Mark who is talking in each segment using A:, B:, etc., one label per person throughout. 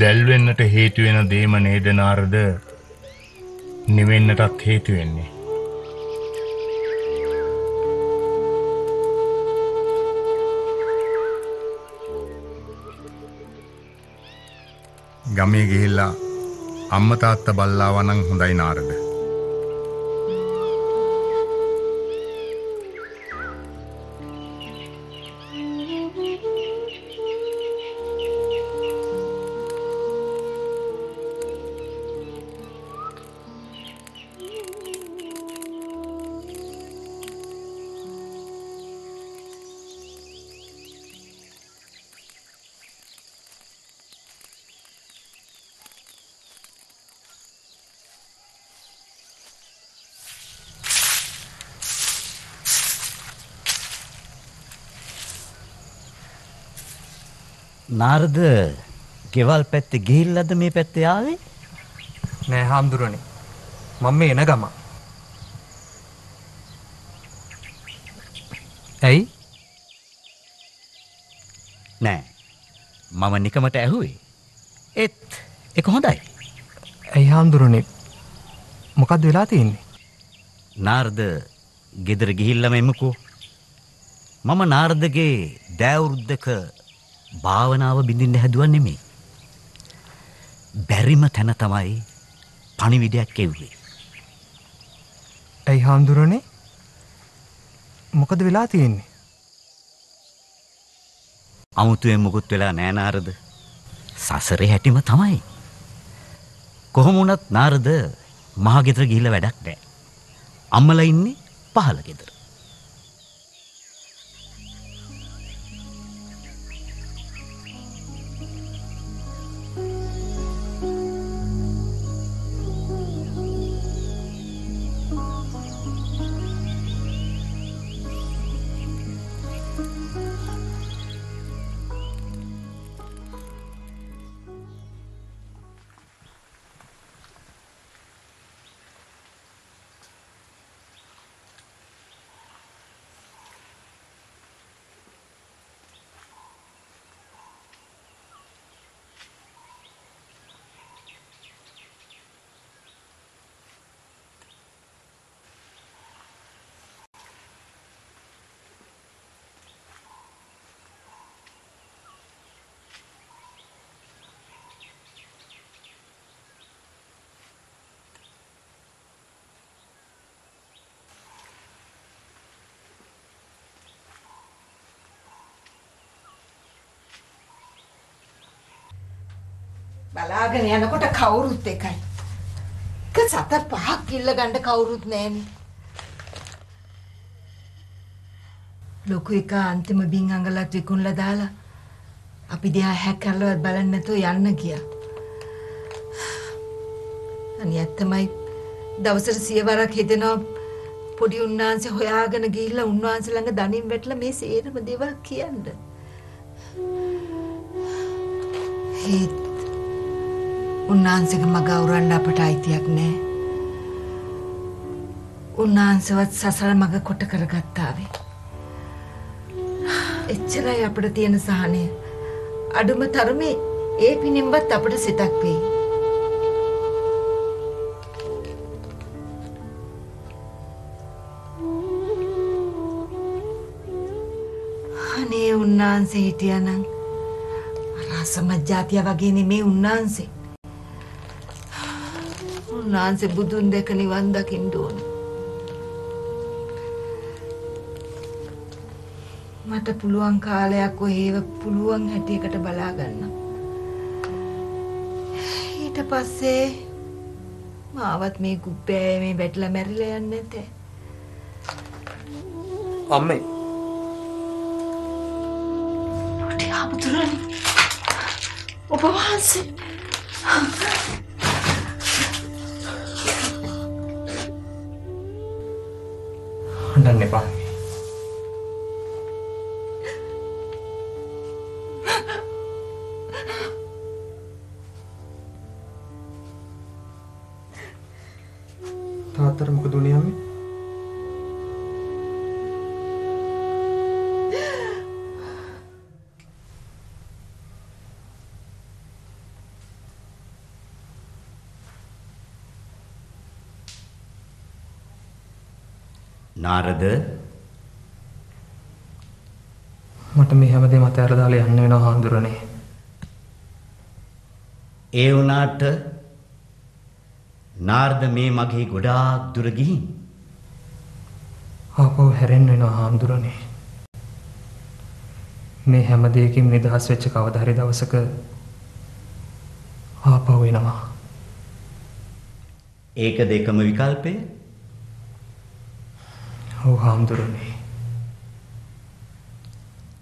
A: දැල් වෙන්නට හේතු වෙන දේම නේද නාරද නිවෙන්නටත් හේතු වෙන්නේ. ගමේ ගිහිල්ලා අම්මා තාත්තා බල්ලා වනම් හොඳයි නාරද.
B: නාරද ගෙවල් පැත්තේ ගිහිල්ලාද මේ පැත්තේ ආවේ?
C: නෑ හාමුදුරනේ. මම මේ එන ගම. ඇයි?
B: නෑ. මම නිකමට ඇහුවේ. ඒක හොඳයි.
C: ඇයි හාමුදුරනේ? මොකද්ද වෙලා තියෙන්නේ?
B: නාරද ගෙදර ගිහිල්ලාම එමුකෝ. මම නාරදගේ දෑවුරුද්දක භාවනාව බින්දින්න හැදුවා නෙමෙයි. බැරිම තැන තමයි පණිවිඩයක් එව්වේ.
C: ඇයි හාමුදුරනේ? මොකද වෙලා තියෙන්නේ?
B: අමුතුවෙන් මුකුත් වෙලා නෑ නාරද. සසරේ හැටිම තමයි. කොහොම වුණත් නාරද මහ ගෙදර ගිහිල්ලා වැඩක් නෑ. අම්මලා ඉන්නේ පහළ ගෙදර.
D: බලාගෙන යනකොට කවුරුත් එකයි. සත පහක් කිල්ල ගන්න කවුරුත් නැහැනේ. ලොකු එක අන්තිම බින් අඟලත් විකුණලා දාලා අපි දිහා හැකල්ලවත් බලන්න නැතුව යන්න ගියා. අනිත් තමයි දවසට 100 වරක් හිතෙනවා පොඩි උන්නාන්සේ හොයාගෙන ගිහිල්ලා උන්වහන්සේ ළඟ දණින් වැටලා මේ සේරම දේවල් කියන්න. උන්වහන්සේගේ මග අවරන්න අපට අයිතියක් නෑ. උන්වහන්සේවත් සසර මග කොට කරගත්තා වේ. එච්චරයි අපිට තියෙන සහනය. අඩුම තරමේ ඒ පිනින්වත් අපිට සිතක් වෙයි. අනේ උන්වහන්සේ හිටියානම් රසමජ්ජාතිය වගේ නෙමේ උන්වහන්සේ. උන්වහන්සේ බුදුන් දැක නිවන් දකින්න ඕන. මට පුළුවන් කාලයක් ඔයව පුළුවන් හැටියකට බලා ගන්න. ඊට පස්සේ මාවත් මේ කුප්පේ මේ වැටලා මැරිලා යන්නේ නැතේ.
C: අම්මේ.
D: ඔටි ආපුතුරනි. ඔබ වහන්සේ.
C: හඬන්න එපා. තාත්තට මොකද උනේ අම්මේ?
B: නාරද
C: මට මේ හැමදේම අතහැරලා දාලා යන්න වෙනවා හාමුදුරනේ.
B: ඒ වුණාට නාරද මේ මගේ ගොඩාක් දුර ගිහින්
C: ආපහු හැරෙන්න වෙනවා හාමුදුරනේ. මේ හැම දෙයකින් නිදහස් වෙච්ච කවදා හරි දවසක ආපහු එනවා.
B: ඒක දෙකම විකල්පය.
C: ඔව් හාමුදුරනේ.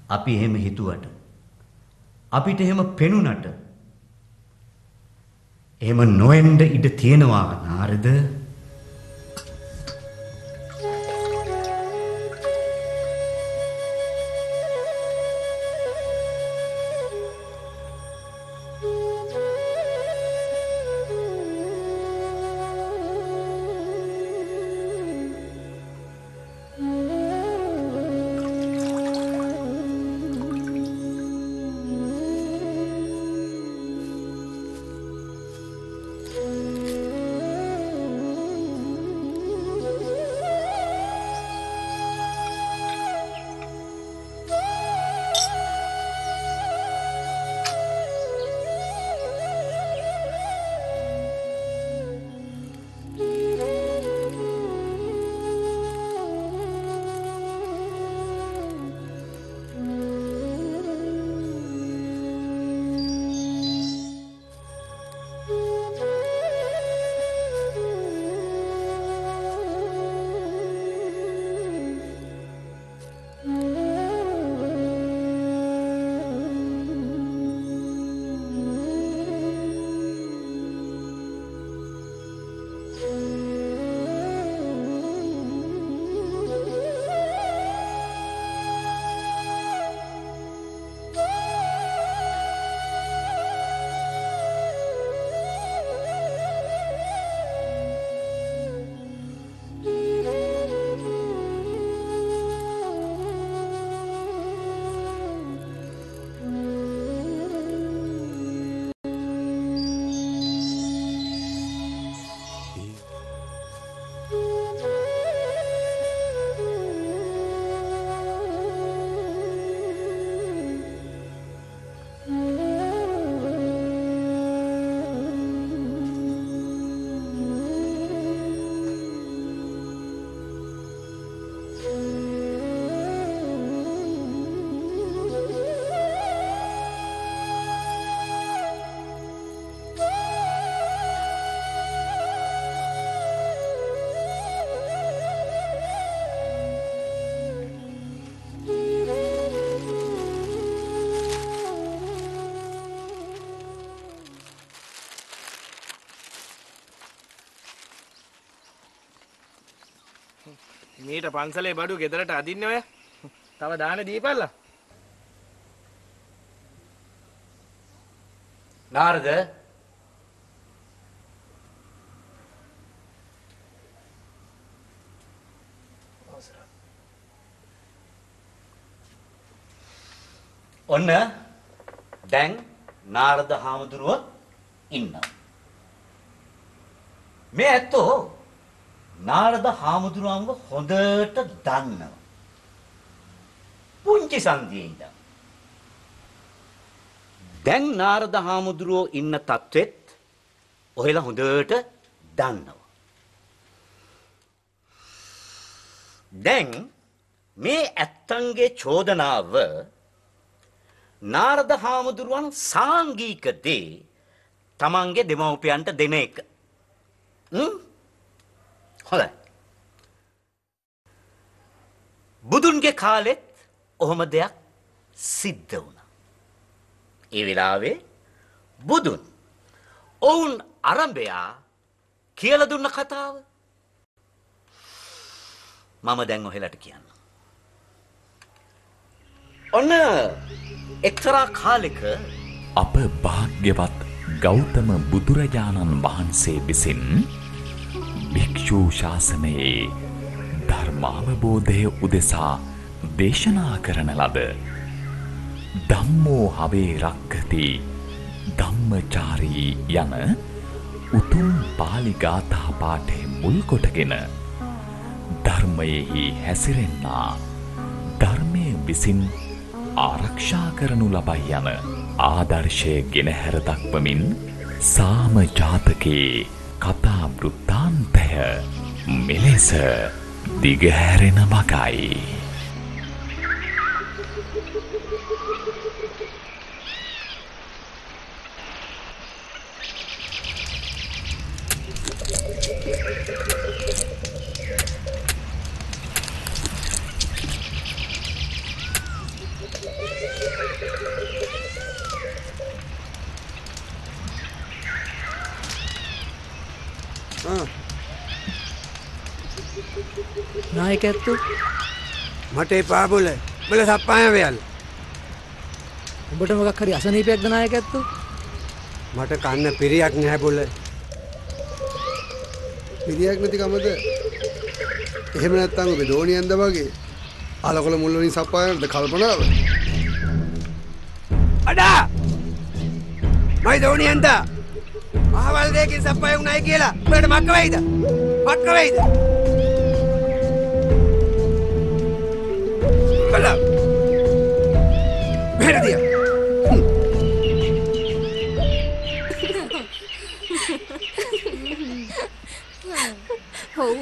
B: අපි එහෙම හිතුවට අපිට එහෙම පෙනුනට එහෙම නොවෙන්න ඉඩ තියෙනවා නාරද.
E: මීට පන්සලේ බඩු ගෙදරට අදින්නේ ඔය. තව දාන දීපල්ලා.
B: නාරද ඔන්න දැන් නාරද හාමුදුරුව ඉන්නවා. මේ ඇත්තෝ නාරද හාමුදුරුවන්ව හොඳට දන්නවා. පුංචි සංදියේ ඉඳන්. දැන් නාරද හාමුදුරුවෝ ඉන්න තත්වෙත් ඔහෙලා හොඳට දන්නවා. දැන් මේ ඇත්තන්ගේ චෝදනාව නාරද හාමුදුරුවන් සාංගික දේ තමන්ගේ දෙමව්පියන්ට දෙන එක. හොඳයි. බුදුන්ගේ කාලෙත් ඔහොම දෙයක් සිද්ධ වුණා. ඒ වෙලාවේ බුදුන් ඔවුන් අරඹයා කියලා දුන්න කතාව මම දැන් ඔහෙලට කියන්න. ඔන්න එක්තරා කාලෙක
F: අප භාග්‍යවත් ගෞතම බුදුරජාණන් වහන්සේ විසින් භික්ෂූ ශාසනයේ ධර්මාවබෝධය උදෙසා දේශනා කරන ලද ධම්මෝ හවේ රක්ඛති ධම්මචාරී යන උතුම් පාලි ගාථා පාඨය මුල් කොටගෙන ධර්මයෙහි හැසිරෙන්නා ධර්මය විසින් ආරක්ෂා කරනු ලබයි යන ආදර්ශය ගෙනහැර දක්වමින් සාම ජාතකයේ කතා වෘත්තාන්තය මෙලෙස දිගහැරෙන මගයි.
G: නායකත්තු
H: මට එපා බොල සප්පාය වෙයල්.
G: උඹට මොකක් හරි අසනීපයක්ද නායකත්තු?
H: මට කන්න පිරියක් නැහැ බොල.
I: පිරියක් නැති කමද? එහෙම නැත්නම් ඔබ දෝනියන්ද වගේ අලකොල මුල් වලින් සප්පායනද කල්පනාව?
H: අඩා! මයි දෝනියන්ද? අහවල් දෙකකින් සප්පාය උනායි කියලා උඹට මක්ක වෙයිද? මක්ක වෙයිද? බලා මෙහෙරදියා
J: ඔව්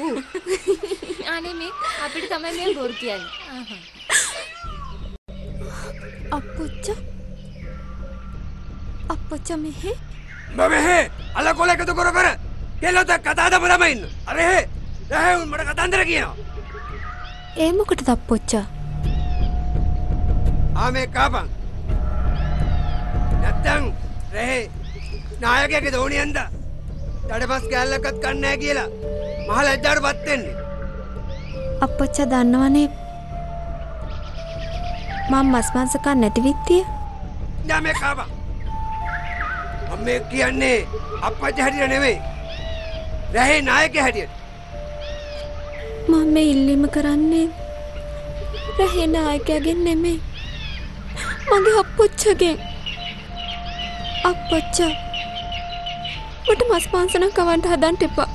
J: අනේ මේ අපිට තමයි මේ බොරු කියන්නේ අප්පච්ච මෙහෙ
H: මෙහෙ අලකොල එකතු කර කෙල්ලොත් කතා දම තමයි ඉන්න අර එහේ උන් මට කතන්දර කියනවා
J: ඒ මොකටද අප්පච්චා
H: ආමේ කාපන් නැත්තම් රේ නායකයාගේ දෝනියන්ද දඩපස් කෑල්ලක්වත් කන්නේ නැහැ කියලා මහ ලැජ්ජාවටපත් වෙන්නේ
J: අප්පච්චා දන්නවනේ මම මස් මාංශ කන්නේ නැති විත්තිය
H: දැන් මේ කාපන් මම මේ කියන්නේ අප්පච්චා හැටියට නෙවෙයි රේ නායකයා හැටියට
J: මම මේ ඉල්ලීම කරන්නේ රේ නායකයාගෙන් නෙමෙයි මගේ අප්පච්චාගෙන් අප්පච්චා මට මස් මාංශ නම් කවන්න හදන්න එපා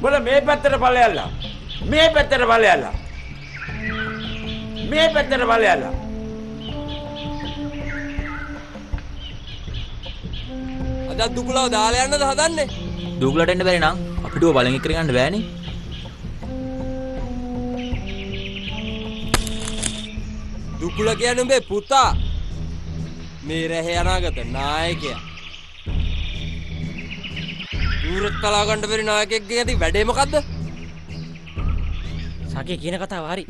E: बोला मैं पत्थर वाले अल्लाह मैं पत्थर वाले अल्लाह मैं पत्थर वाले अल्लाह
K: අද දුකුලව දාලා යන්නද හදන්නේ?
L: දුකුලට එන්න බැරි නම් අපිට ඔය බලන් එක්ක ගන්න බෑනේ.
K: දුකුල කියන්නේ උඹේ පුතා. මේ රැහේ අනාගත නායකයා. ඌරත් කලා ගන්න බැරි නායකයෙක්ගේ ඇති වැඩේ මොකද්ද?
G: සකේ කියන කතාව හරි.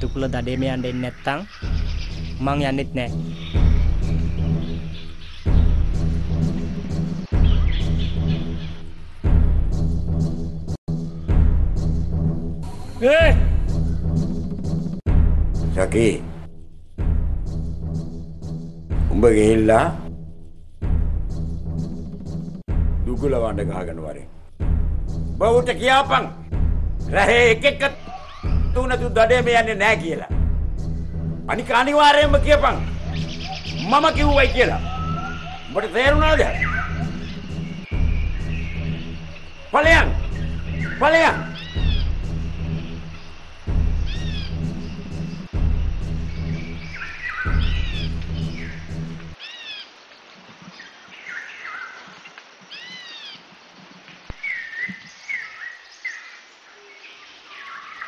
G: දුකුල දඩේම යන්න එන්නේ නැත්තම් මං යන්නෙත් නෑ.
M: සකේ උඹ ගිහිල්ලා දුකුල වණ්ඩ ගහගෙන වරේ බවුට කියාපන් රහේ එක තුන තු දඩේම යන්නේ නැහැ කියලා අනික අනිවාර්යයෙන්ම කියපන් මම කිව්වයි කියලා උඹට තේරුණාද ඵලයන්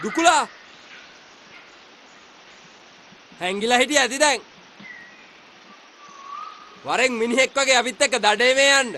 K: දුකුලා හැංගිලා හිටිය ඇති දැන් වරෙන් මිනිහෙක් වගේ අපිත් එක්ක දඩේ මේ යන්න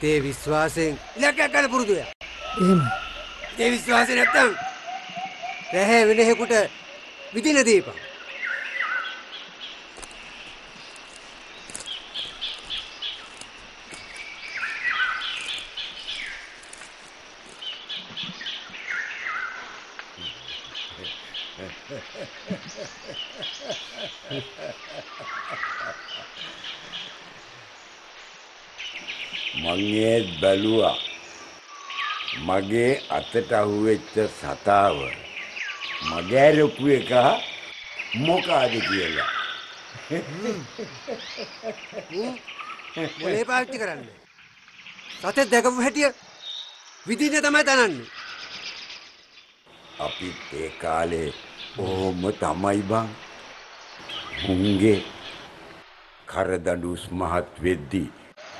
H: ते විශ්වාසයෙන් ඉලක්කයක් ගන්න පුරුදුය.
C: එහෙමයි.
H: ඒ විශ්වාසය නැත්තම් රැහැ වෙලෙහෙකුට විදින දීපන්.
M: මගේ බැලුවා මගේ අතට අහුවෙච්ච සතාව මගේ රොපු එක මොකද කියලා.
H: මොලේ පාවිච්චි කරන්නේ. සතේ දැකපු හැටිය විදින තමයි තනන්නේ.
M: අපිත් ඒ කාලේ ඕම තමයි බං. මුංගේ කරදඬුස් මහත් වෙද්දී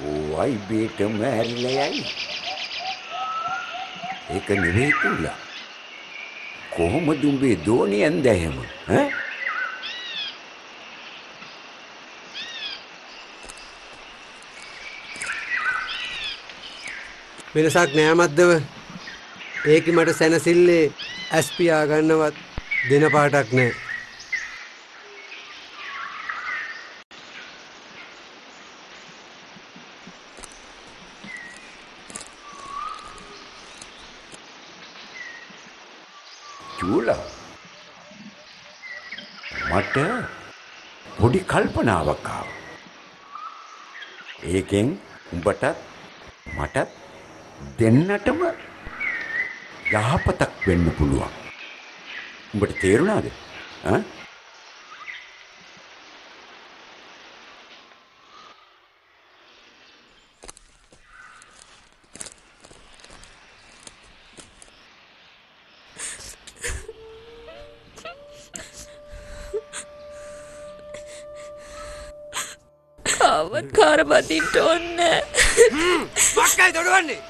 M: ඕයි බේටම ඇරිලා යයි. ඒක නෙවෙයි තුලා. කොහොමද උඹේ දෝණියෙන්ද එහෙම? ඈ?
H: වෙනසක් නෑ මද්දව. ඒකි මට සැනසille ඇස් පියා ගන්නවත් දෙන පාටක් නෑ.
M: චූලා මට පොඩි කල්පනාවක් ආවා. ඒකෙන් උඹටත් මටත් දෙන්නටම යහපතක් වෙන්න පුළුවන්. උඹට තේරුණාද? ඈ?
J: කාවත් කාර බදින්න ඕනේ.
H: මක්කයි දොඩවන්නේ.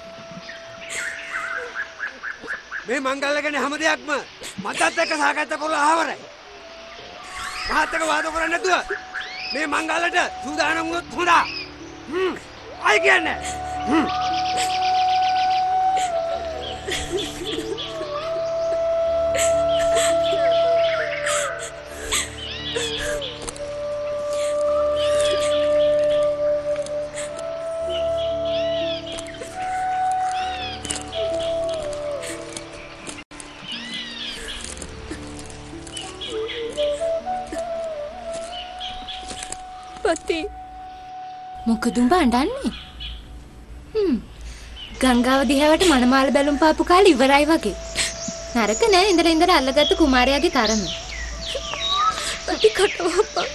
H: මේ මංගල්‍ය ගැන හැම දෙයක්ම මටත් එක්ක සාකච්ඡා කරලා ආවරයි. මහත් එක්ක වාද කරන්නේ නැතුව මේ මංගල්‍යට සූදානම් වුණොත් හොඳා. අය කියන්නේ.
J: මොකද උඹ අඬන්නේ? ගංගාව දිහාවට මනමාල බැලුම් පාපු කාලේ ඉවරයි වගේ. නරක නෑ ඉඳලා අල්ලගත්තු කුමාරයාගේ තරම. පටි කටවප්පා.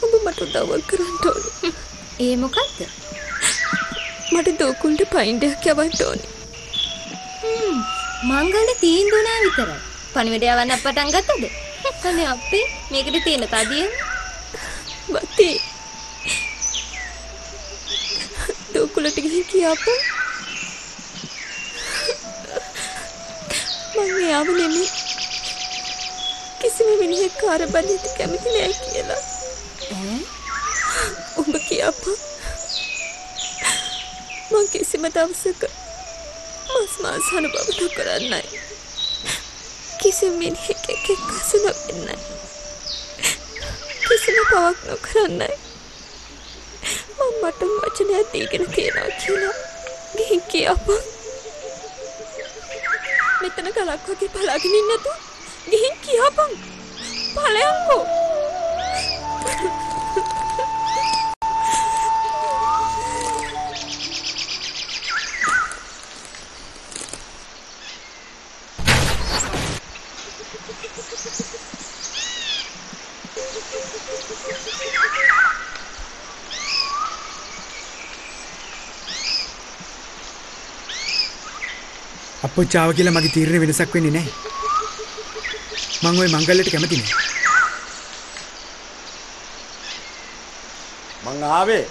J: උඹ මට උදව්වක් කරන්න ඕනේ. ඒ මොකක්ද? මට දෝකුල්ට පයින්ඩයක් යවන්න ඕනේ. මංගල තීන්දුව නෑ විතරයි. පණිවිඩය යවන්න පටන් ගත්තද? අනේ අපේ මේකට තියෙන තදිය. බති දෝකුලට ගිහින් කියපන්. මම යාව නෙමෙයි. කිසිම මිනිහෙක් කාර බඳින්න කැමති නෑ කියලා. උඹ කියපන්. මං කිසිම දවසක මස් මාසන බවට කරන්නේ නෑ. කිසිම මිනිහෙක් එක්ක කසන වෙන්නේ නෑ. කිසිම පවක් නොකරන්නේ. මට වචනයක් දීගෙන තියනවා කියලා ගිහින් කියපන්. මෙතන ගලක් වගේ පලාගෙන ඉන්න නැතුව ගිහින් කියපන්. ඵලයන්කෝ.
N: අප්පොච්චාව කියලා මගේ තීරණය වෙනසක් වෙන්නේ නැහැ. මම ওই මංගල්‍යයට කැමති නෑ.
M: මං ආවේ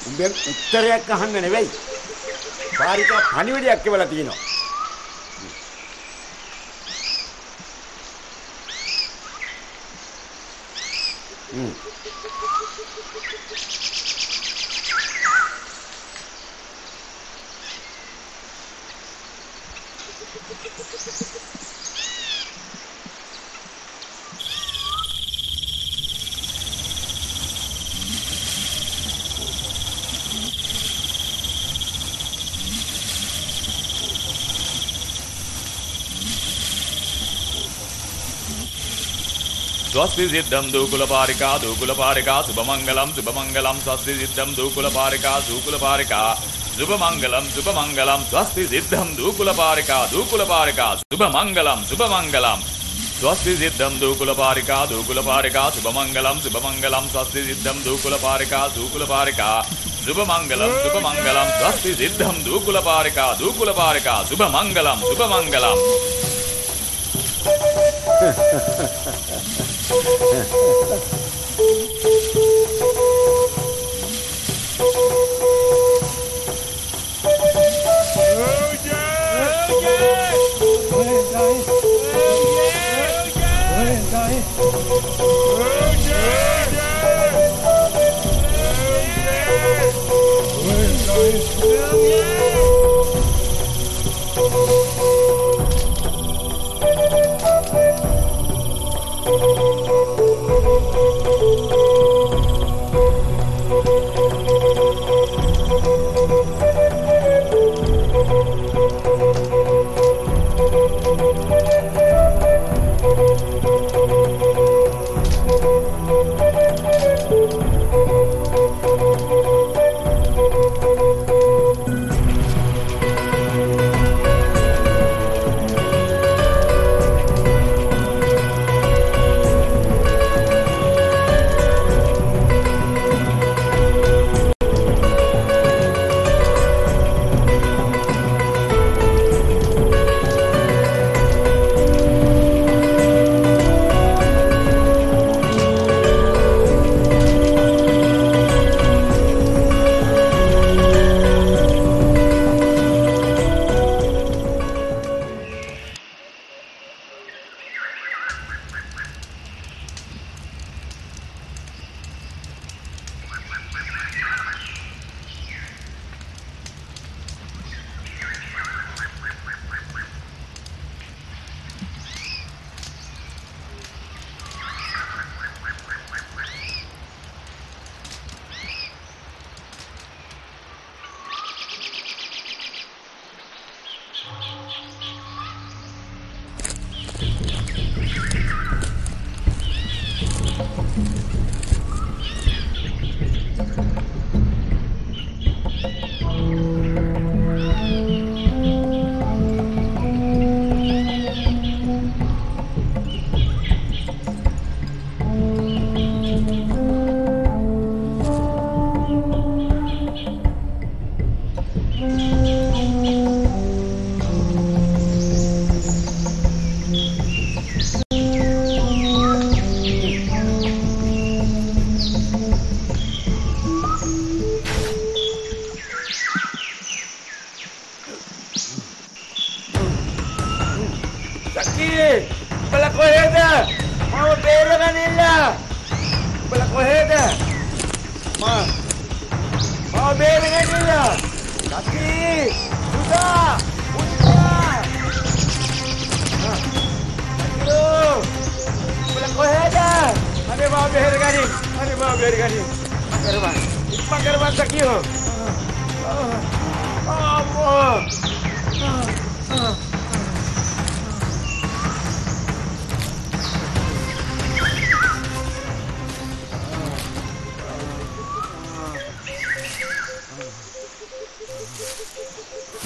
M: උඹෙන් උත්තරයක් අහන්න නෙවෙයි. පාරිකා පණිවිඩයක් කියලා තියෙනවා.
F: स्वस्ति सिद्धं दूकुलपारिका शुभमंगलम स्वस्ति सिद्धं दूकुलपारिका शुभमंगलम स्वस्ति सिद्धं दूकुलपारिका शुभमंगलम स्वस्ति सिद्धं दूकुलपारिका शुभमंगलम स्वस्ति सिद्धं दूकुलपारिका शुभमंगलम स्वस्ति सिद्धं दूकुलपारिका शुभमंगलम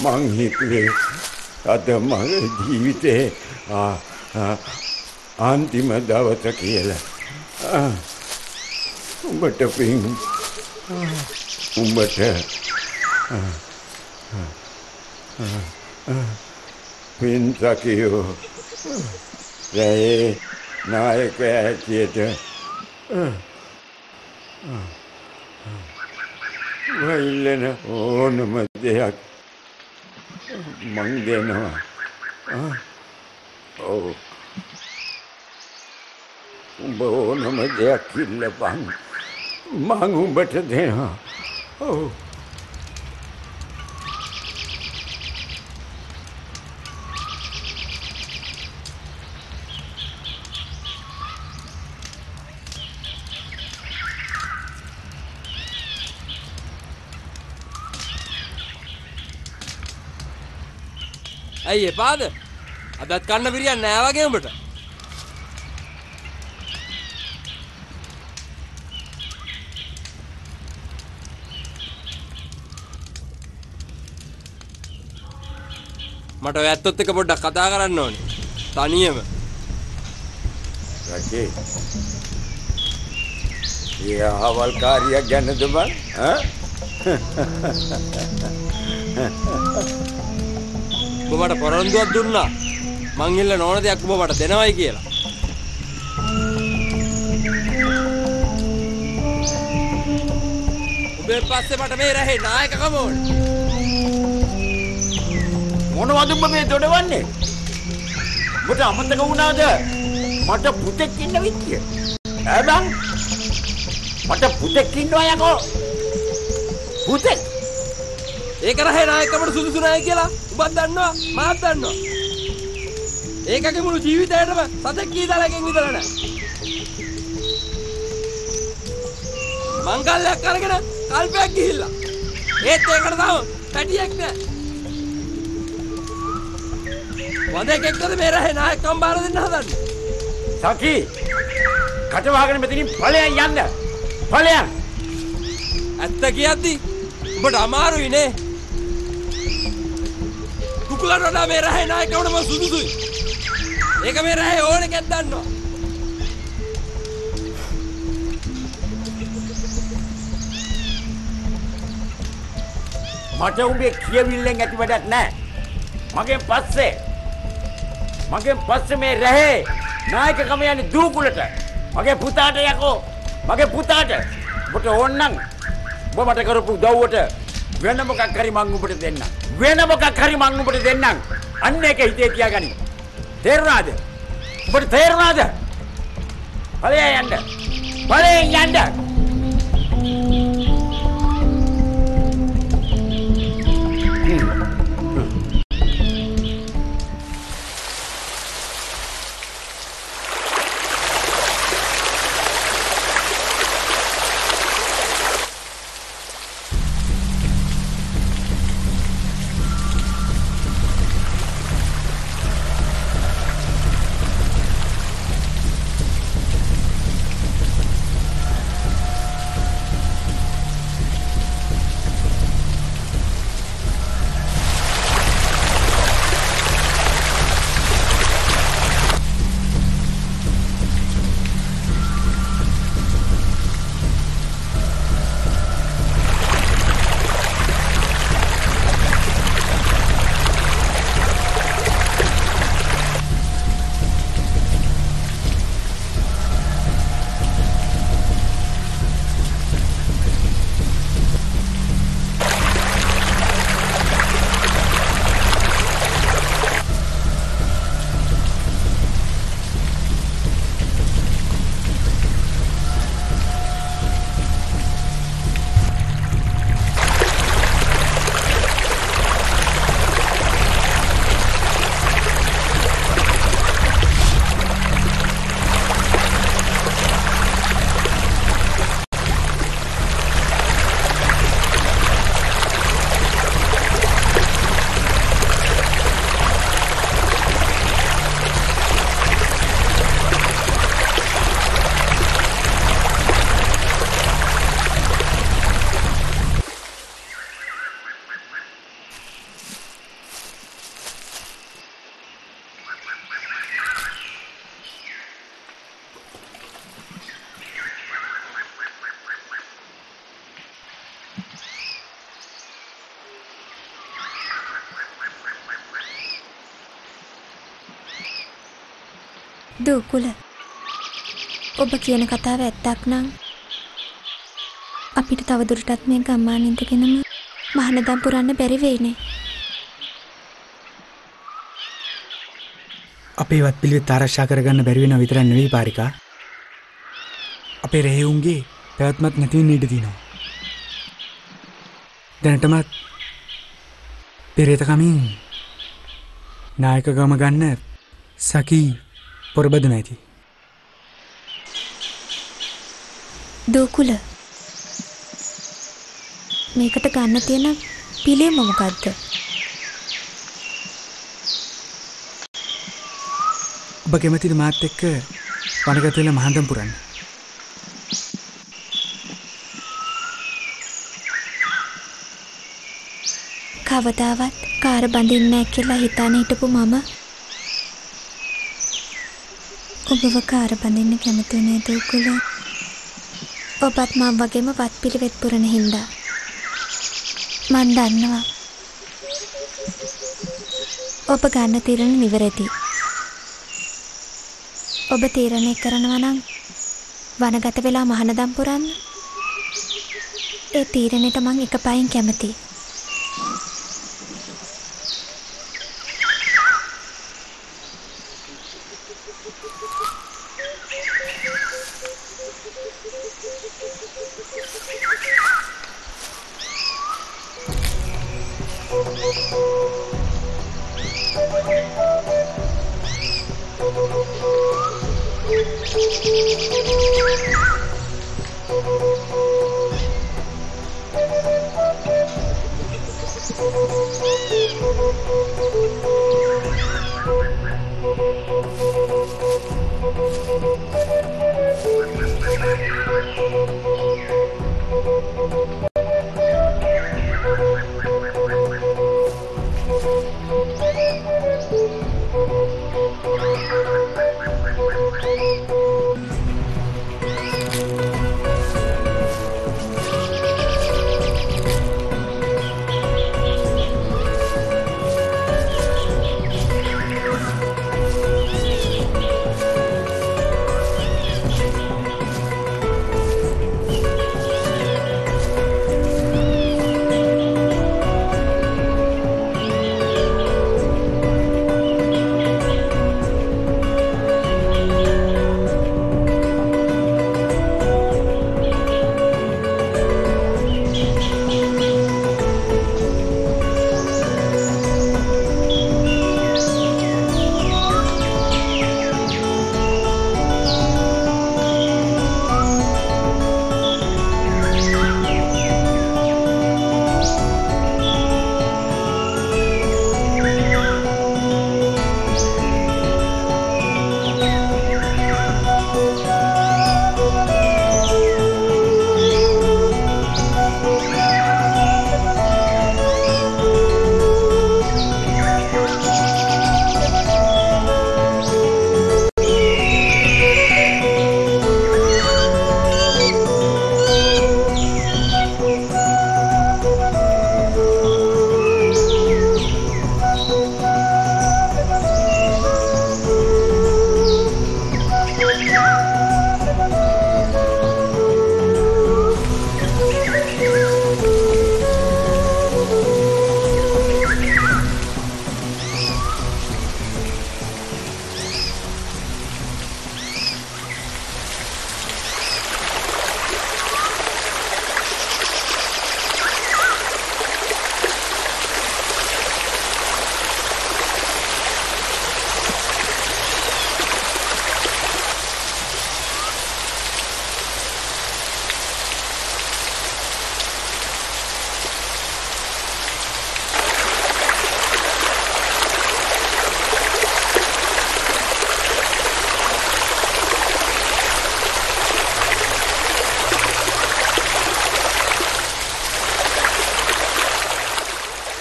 M: මං හිතුවේ අද මගේ ජීවිතේ අන්තිම දවස කියලා. උඹට පින් උඹට පින්සකියෝ රැයේ නායකයා හැටියට වයිල්ලෙන ඕනම දෙයක් මං දෙනවා. ඔව් උඹ ඕනම දෙයක් ඉල්ලපන් මං උඹට දෙනවා. ඔව්
K: ඇයි එපාද? අදත් කන්න පිරියන්නේ නෑ වගේ උඹට. මට ඔය ඇත්තොත් එක පොඩ්ඩක් කතා කරන්න ඕනේ. තනියම.
M: රජේ. යාවල් කාර්යයක් ගැනද බං?
K: ඔබ මට පොරොන්දුවක් දුන්නා. මං ඉල්ලන ඕන දෙයක් ඔබ මට දෙනවයි කියලා. ඔබෙන් පස්සේ මට මේ රහේ නායකකම ඕනේ.
M: මොනවද උඹ මේ දොඩවන්නේ? මට අමතක වුණාද? මට පුතෙක් ඉන්න විදිය. ඈ බං. මට පුතෙක් ඉන්නවා යකෝ. පුතෙක්.
K: ඒක රහේ නායකකමට සුදුසු නැහැ කියලා උඹත් දන්නවා මාත් දන්නවා. ඒකගේ මුළු ජීවිතේටම සතෙක් කීදලකින් විතර නැහැ. මංගල්‍යයක් අරගෙන කල්පයක් ගිහිල්ලා. ඒත් ඒකට තව පැටියෙක් නැහැ. වදෙක් එක්කද මේ රහේ නායකකම් බාර දෙන්න හදන්නේ?
M: සකි. කට වහගෙන මෙතනින් ඵලයන් යන්න. ඵලයන්.
K: ඇත්ත කියද්දි උඹට අමාරුයි නේ. කුකුලට වඩා මේ රහේ නායකවටම සුදුසුයි. ඒක මේ රහේ ඕන එකක් දන්නවා.
M: මට උඹේ කියවිල්ලෙන් ඇති වැඩක් නැහැ. මගෙන් පස්සේ මේ රහේ නායකකම යන්නේ දූකුලට. මගේ පුතාට යකෝ. මගේ පුතාට. ඔබට ඕන්නම් ඔබ මට කරපු උදව්වට වෙන මොකක් හරි මං ඔබට දෙන්නම්. වෙන මොකක් හරි මං ඔබට දෙන්නම්. අන්න ඒක හිතේ තියාගනි. තේරුණාද? ඔබට තේරුණාද? ඵලයෙන් යන්න. ඵලයෙන් යන්න.
J: දුකුල ඔබ කියන කතාව ඇත්තක් නම් අපිට තව දුරටත් මේ ගම්මාන ඉඳගෙනම මහානදම් පුරන්න බැරි වෙයිනේ.
N: අපේ වත් පිළිවෙත් ආරක්ෂා කරගන්න බැරි වෙනව විතරක් නෙවෙයි පාරිකා. අපේ රෙහෙවුන්ගේ පැවැත්මක් නැති වෙන්න ඉඩ තියෙනවා. දැනටමත් පෙරේතකමින් නායකකම ගන්න සකී පොරබදන ඇති.
J: දුකුල මේකට ගන්න තියෙන පිළියම මොකද්ද?
N: ඔබ කැමතිද මාත් එක්ක වනගත වෙලා මහානදම් පුරන්න?
J: කවදාවත් කාර බඳින්නේ නැහැ කියලා හිතාන හිටපු මම ඔබව කාර බඳින්න කැමති වුණේ දුකුල. ඔබත් මම වගේම වත් පිළිවෙත් පුරන හින්දා මන් දන්නවා ඔබ ගන්න තීරණ නිවැරදි. ඔබ තීරණය කරනවා නම් වනගත වෙලා මහානදම් පුරන්න. ඒ තීරණයට මං එකපයින් කැමතියි.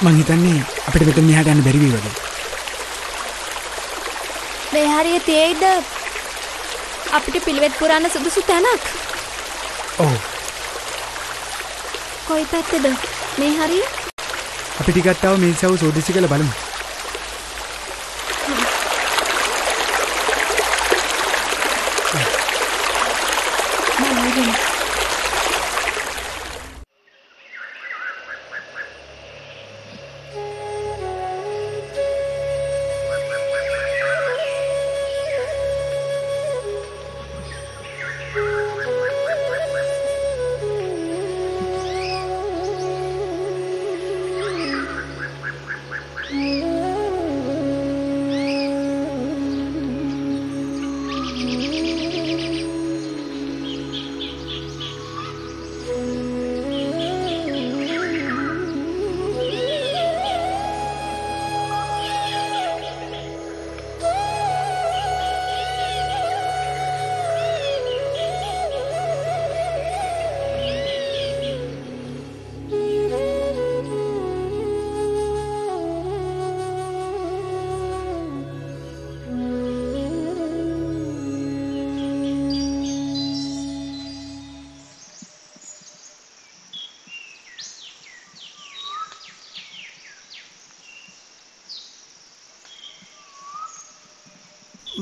N: මං හිතන්නේ අපිට මෙතන මෙහාට යන්න බැරි වෙයි වගේ.
J: මේ හරිය තියෙයිද අපිට පිළිවෙත් පුරන්න සුදුසු තැනක්?
N: ඔව්.
J: කොයි පැත්තද මේ හරිය?
N: අපි ටිකක් තව මේ සව සෝදිසි කරලා බලමු.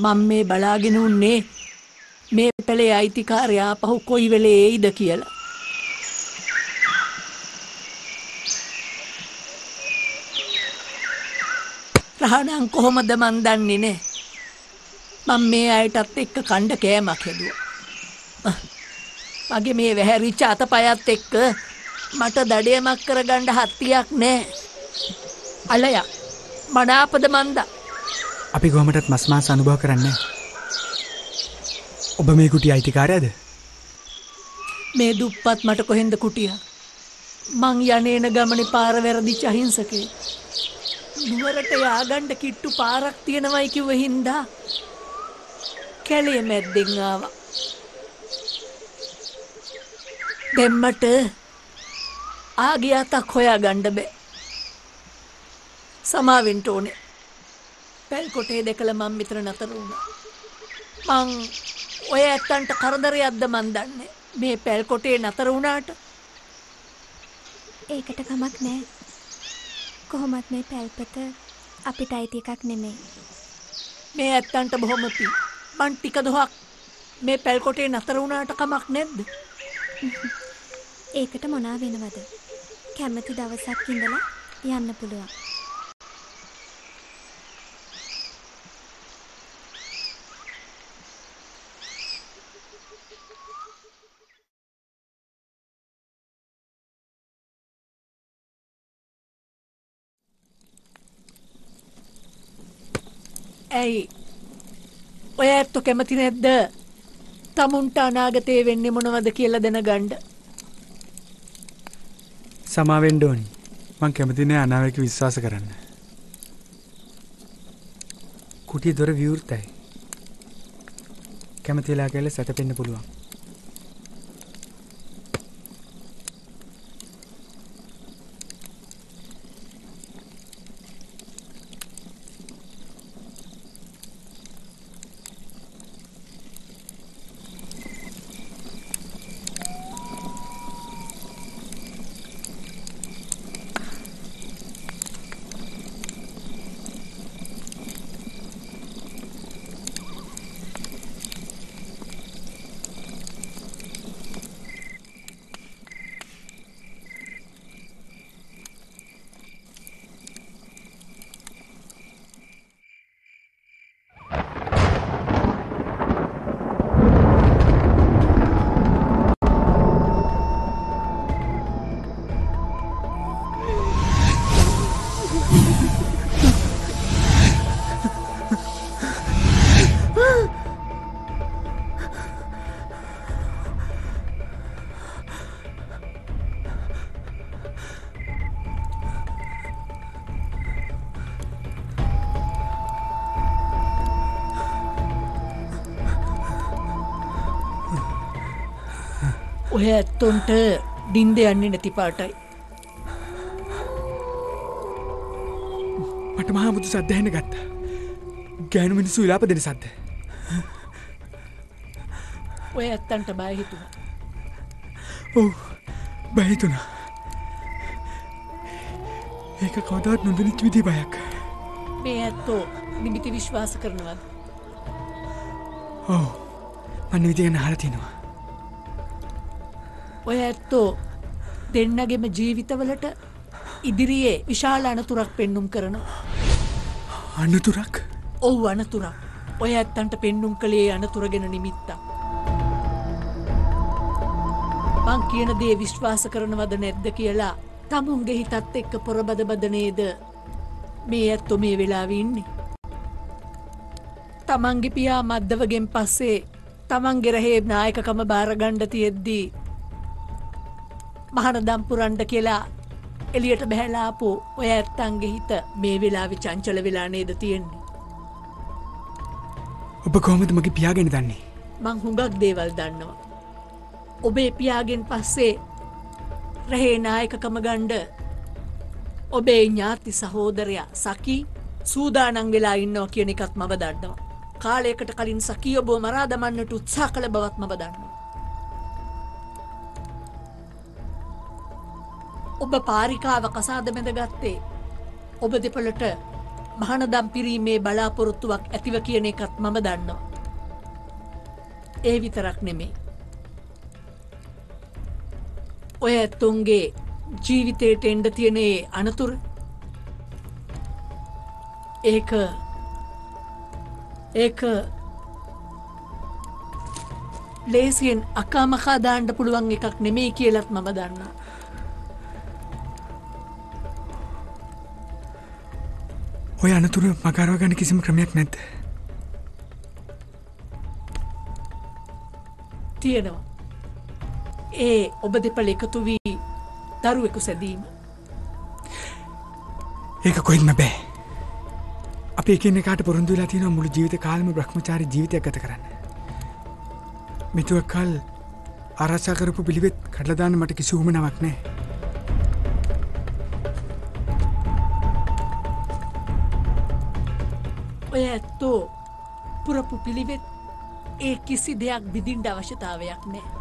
O: මම මේ බලාගෙන උන්නේ මේ පෙළේ අයිතිකාරයා පහු කොයි වෙලේ එයිද කියලා. රහණන් කොහොමද මන් දන්නේ නේ? මම මේ අයටත් එක්ක කණ්ඩ කෑමක් හැදුවා. මගේ මේ වැහැරිච්ච අතපයත් එක්ක මට දඩයමක් කරගන්න හත්තියක් නෑ. අලයා මනාපද මන්දා.
N: අපි කොහොමටත් මස් මාංශ අනුභව කරන්නේ. ඔබ මේ කුටිය අයිතිකාරයද?
O: මේ දුප්පත් මට කොහෙන්ද කුටිය? මං යන්නේන ගමනේ පාර වැරදිච්ච අහිංසකේ. නුවරට ය아가න්න කිට්ටු පාරක් තියෙනවයි කිව්ව හින්දා කැලේ මැද්දෙන් ආවා. දෙම්මට ආගියතක් හොයාගන්න බෑ. සමාවෙන්න ඕනේ. පැල් කොටේ දැකලා මම මෙතන නතර වුණා. මං ඔය ඇත්තන්ට කරදරයක්ද මන් දන්නේ. මේ පැල් කොටේ නතර වුණාට
J: ඒකට කමක් නෑ. කොහොමත් මේ පැල්පත අපිට අයිති එකක් නෙමෙයි.
O: මේ ඇත්තන්ට බොහොම පිං. මං ටික දොහක් මේ පැල් කොටේ නතර වුණාට කමක් නැද්ද?
J: ඒකට මොනා වෙනවද? කැමති දවසක් ඉඳලා යන්න පුළුවන්.
O: ඇයි ඔය ඇත්තෝ කැමති නැද්ද තමුන්ට අනාගතේ වෙන්නේ මොනවද කියලා දැනගන්න?
N: සමාවෙන්න ඕනි. මං කැමති නෑ අනාවැකි විශ්වාස කරන්න. කුටිය දොර විවෘතයි. කැමතිලා කියලා සැතපෙන්න පුළුවන්.
O: ඔය ඇත්තොන්ට දින්ද යන්නේ නැති පාටයි.
N: මට මහා මුතු සද්ද ඇහෙන්න ගත්තා. ගෑනු මිනිස්සු විලාප දෙන සද්ද.
O: ඔය ඇත්තන්ට බය හිතුණා.
N: ඔව් බය හිතුණා. ඒක කවදාවත් නොදැනිච්ච විදිහේ බයක්.
O: මේ ඇත්තෝ නිමිති විශ්වාස කරනවද?
N: ඔව් මම විදිහ ගැන අහලා තිනවා.
O: ඔය ඇත්තෝ දෙන්නගෙම ජීවිතවලට ඉදිරියේ විශාල අනතුරක් පෙන්නුම් කරනවා.
N: අනතුරක්?
O: ඔව් අනතුරක්. ඔය ඇත්තන්ට පෙන්නුම් කළේ අනතුර ගැන නිමිත්තක්. මං කියන දේ විශ්වාස කරනවද නැද්ද කියලා තමුන්ගේ හිතත් එක්ක පොරබද බද නේද මේ ඇත්තෝ මේ වෙලාවේ ඉන්නේ. තමන්ගේ පියා මද්දවගෙන් පස්සේ තමන්ගේ රහේ නායකකම බාරගන්න තියෙද්දී මහානදම් පුරන්න කියලා එළියට බහැලා ආපු ඔය ඇත්තන්ගේ හිත මේ වෙලාවේ චංචල වෙලා නේද තියෙන්නේ.
N: ඔබ කොහොමද මගේ පියා ගැන දන්නේ?
O: මං හුඟක් දේවල් දන්නවා. ඔබේ පියාගෙන් පස්සේ රහේ නායකකම ගන්න ඔබේ ඥාති සහෝදරයා සකි සූදානම් වෙලා ඉන්නවා කියන එකත් මම දන්නවා. කාලයකට කලින් සකි ඔබව මරා දමන්නට උත්සාහ කළ බවත් මම දන්නවා. ඔබ පාරිකාව කසාද බැඳගත්තේ ඔබ දෙපළට මහානදම් පිරීමේ බලාපොරොත්තුවක් ඇතිව කියන එකත් මම දන්නවා. ඒ විතරක් නෙමෙයි. ඔය ඇත්තුන්ගේ ජීවිතයට එන්න තියෙන අනතුර ඒක ලේසියෙන් අකාමකා දාන්න පුළුවන් එකක් නෙමෙයි කියලාත් මම දන්නවා.
N: ඔය අනතුර මගහරව ගන්න කිසිම ක්‍රමයක් නැද්ද?
O: තියෙනවා. ඒ ඔබ දෙපළ එකතු වී දරුවෙකු සැදීම.
N: ඒක කොහෙත්ම බෑ. අපි එකිනෙකාට පොරොන්දු වෙලා තියෙනවා මුළු ජීවිත කාලෙම බ්‍රහ්මචාරී ජීවිතයක් ගත කරන්න. මෙතුවක් කල් ආරක්ෂා කරපු පිළිවෙත් කඩලා දාන්න මට කිසි උවමනාවක් නැහැ.
O: ඔය ඇත්තෝ පුරපු පිළිවෙත් ඒ කිසි දෙයක් බිඳින්න අවශ්‍යතාවයක් නැහැ.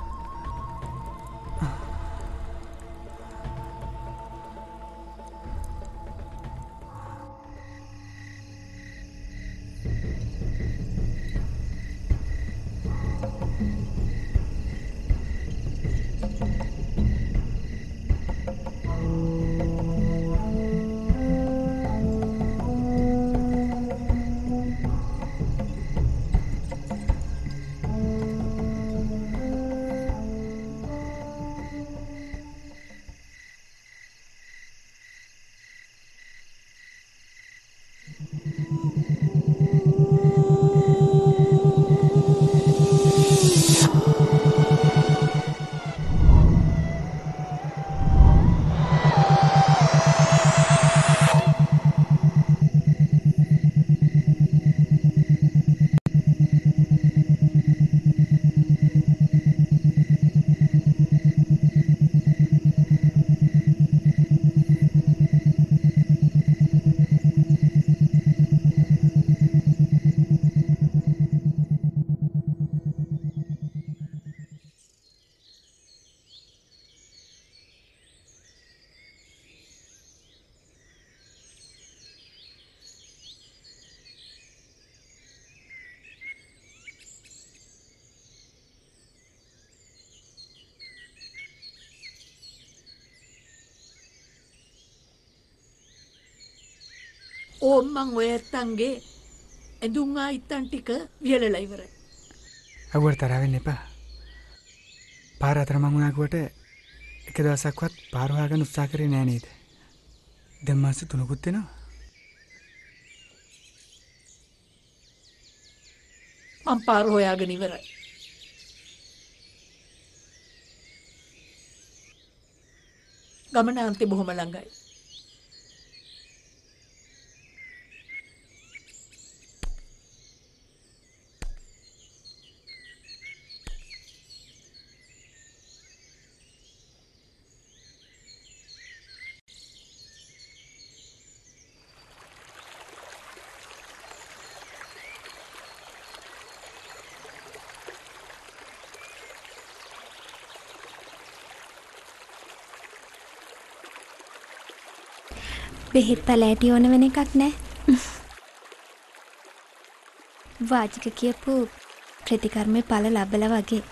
O: ඕම්මං ඔය ඇත්තන්ගේ ඇඳුම් ආයිත්තන් ටික වියලලා ඉවරයි.
N: අගුවට තරහ වෙන්න එපා. පාර අතරමං වුණා කිව්වට එක දවසක්වත් පාර හොයාගන්න උත්සාහ කරේ නෑ නේද? දැන් මාස 3කුත් වෙනවා.
O: මං පාර හොයාගෙන ඉවරයි. ගමන අන්තිම බොහොම ළඟයි.
J: බෙහෙත් පැලෑටි ඕන වෙන එකක් නෑ. වාචික කියපු ප්‍රතිකර්මේ ඵල ලැබලා වගේ.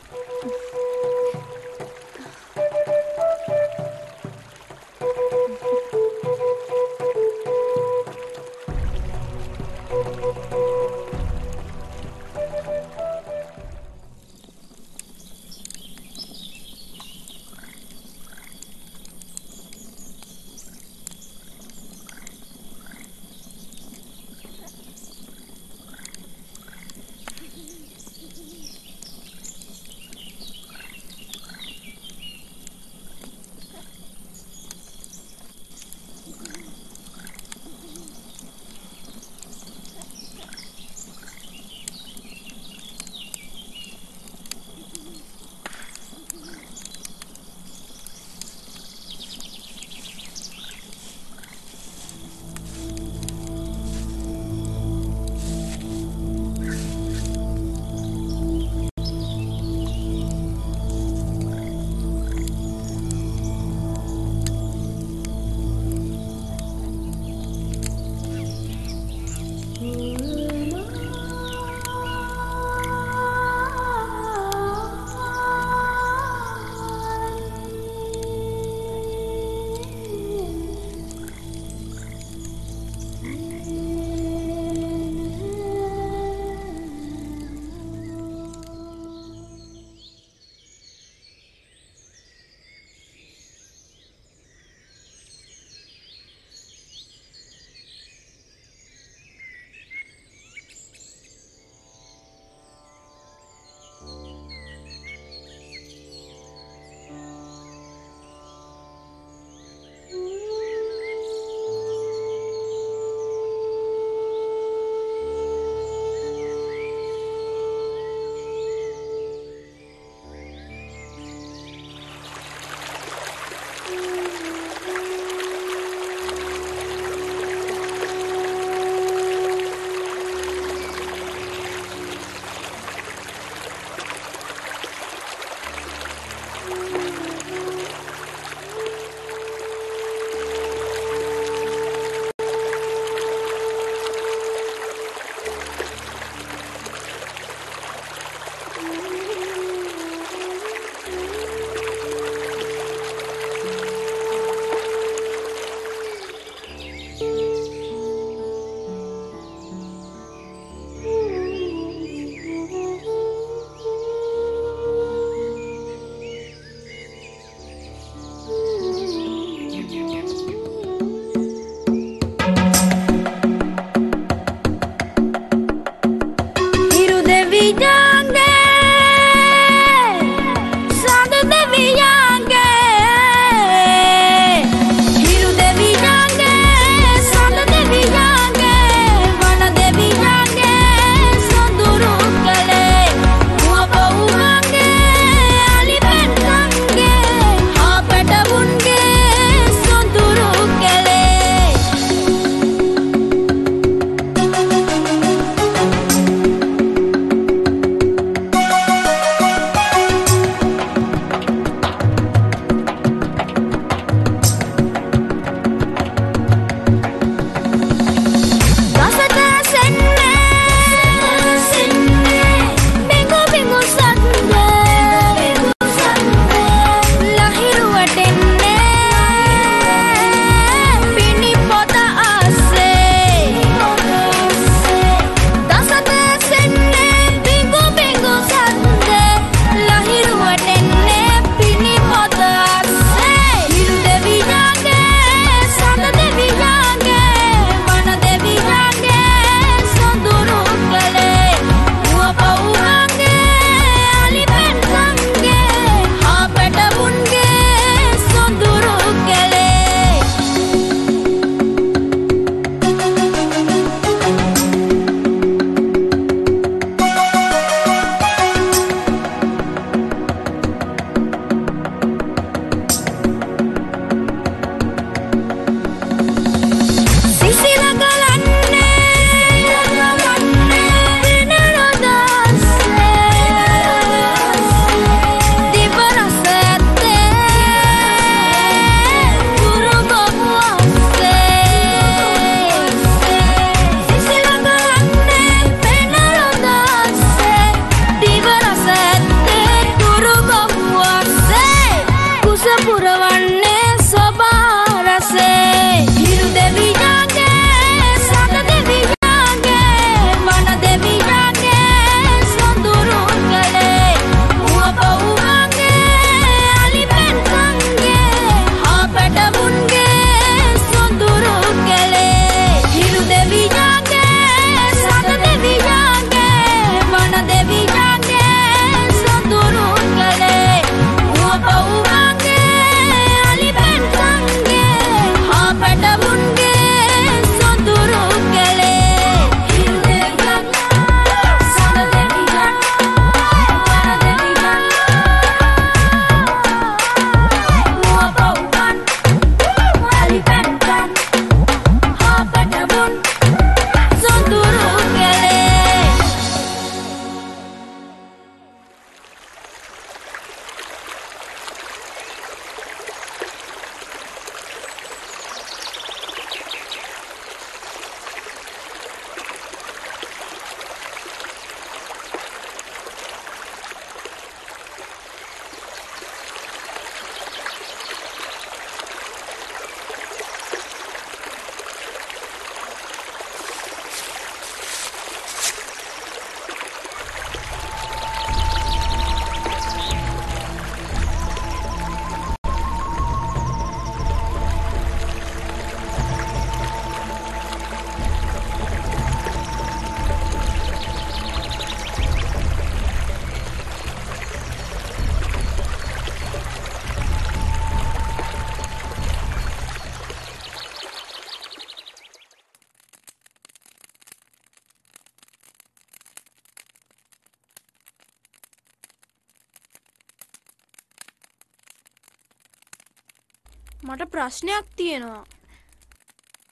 P: මට ප්‍රශ්නයක් තියෙනවා.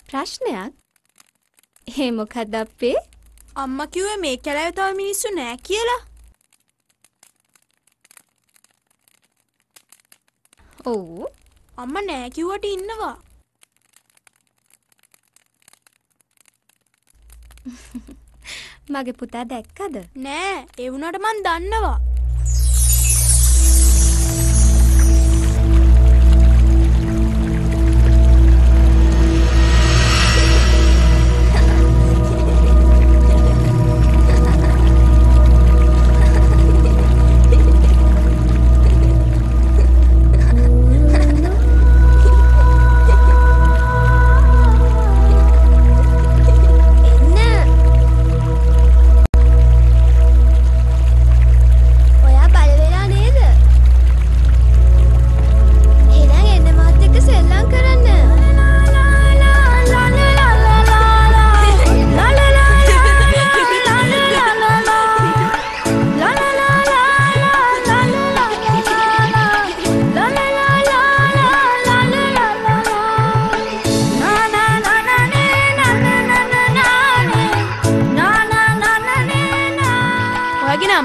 J: ප්‍රශ්නයක්? ඒ මොකක්ද අපේ?
P: අම්මා කිව්වේ මේ කැලෑවේ තව මිනිස්සු නෑ කියලා.
J: ඔව්.
P: අම්මා නෑ කිව්වට ඉන්නවා.
J: මගේ පුතා දැක්කද?
P: නෑ, ඒ වුණාට මං දන්නවා.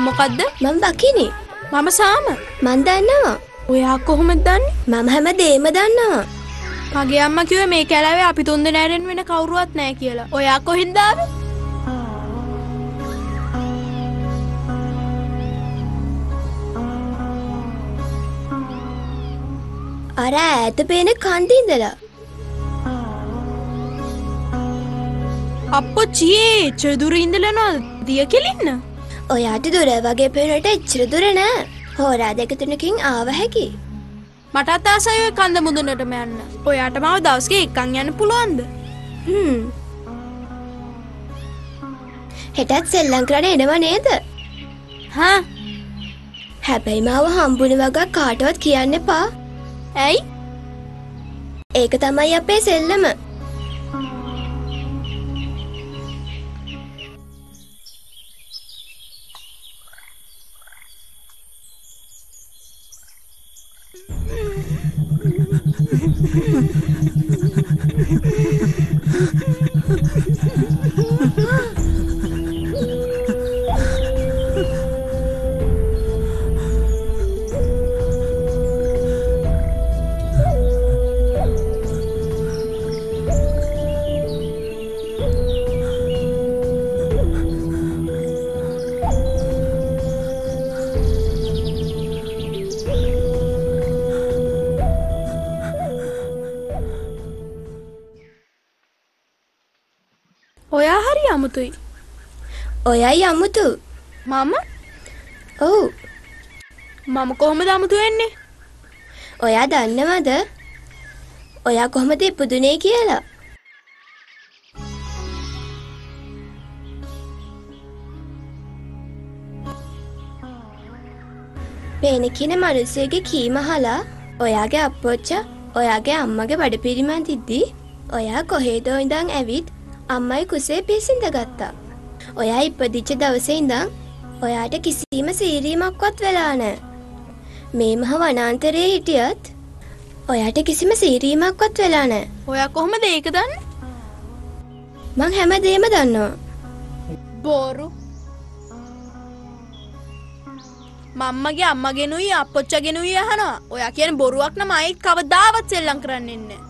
J: මොකද්ද? මම බකිනේ.
P: මම සාම.
J: මන් දන්නවා.
P: ඔයා කොහොමද දන්නේ?
J: මම හැමදේම දන්නවා.
P: මගේ අම්මා කිව්වේ මේ කැලෑවේ අපි තුන් දෙනාට වෙන කවුරුවත් නැහැ කියලා. ඔයා කොහෙන්ද ආවේ?
J: අර ඈත පේන කන්ද ඉඳලා.
P: අප්පච්චියේ එච්චර දුර ඉඳලා නෝ දිය කෙලින්න.
J: ඔයාට දුර වගේ පේනට එච්චර දුර නෑ. හෝරා දෙක තුනකින් ආව හැකි.
P: මටත් ආසයි ඔය කන්ද මුදුනටම යන්න. ඔයාට මාව දවස්කේ එකක් යන්න පුළුවන්ද?
J: හෙටත් සෙල්ලම් කරන්න එනව නේද?
P: හා.
J: හැබැයි මාව හම්බුන වගක් කාටවත් කියන්න එපා.
P: ඇයි?
J: ඒක තමයි අපේ සෙල්ලම.
P: ඔයා හරි අමුතුයි.
J: ඔයයි අමුතු.
P: මම?
J: ඔව්.
P: මම කොහොමද අමුතු වෙන්නේ?
J: ඔයා දන්නවද? ඔයා කොහොමද ඉපදුනේ කියලා? පේන කින මිනිස්සෙගේ කීම අහලා ඔයාගේ අප්පොච්චා ඔයාගේ අම්මගේ බඩපිරිමන් තිද්දි ඔයා කොහෙදෝ ඉඳන් ඇවිත් අම්මයි කුසේ පිසින්ද ගත්තා. ඔයා ඉපදිච්ච දවසේ ඉඳන් ඔයාට කිසිම සීරීමක්වත් වෙලා නැහැ. මේ මහ වනාන්තරයේ හිටියත් ඔයාට කිසිම සීරීමක්වත් වෙලා නැහැ.
P: ඔයා කොහොමද ඒක දන්නේ?
J: මං හැමදේම දන්නවා.
P: බොරු. මම්මගේ අම්මගෙනුයි අප්පොච්චගෙනුයි අහනවා. ඔයා කියන බොරුවක් නම් අයිත් කවදාවත් සෙල්ලම් කරන්නේ නැහැ.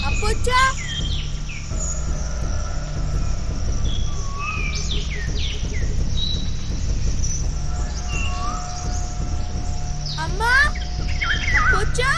P: අප්පොච්චා අම්මා අප්පොච්චා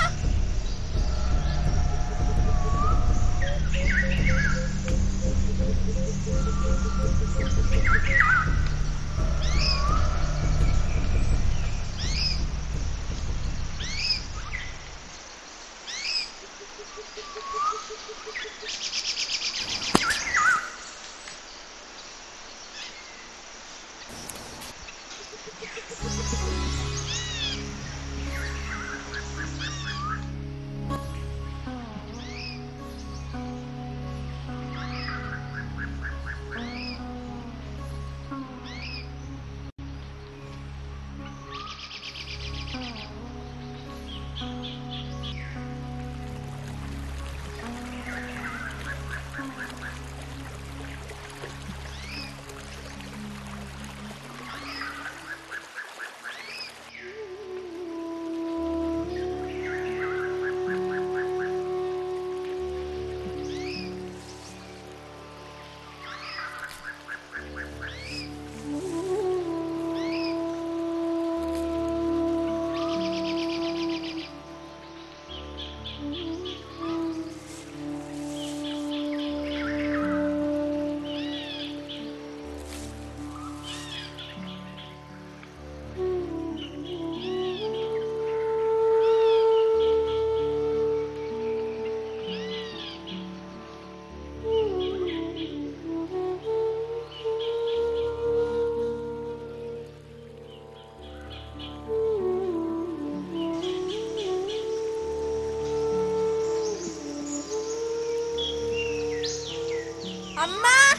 P: අම්මා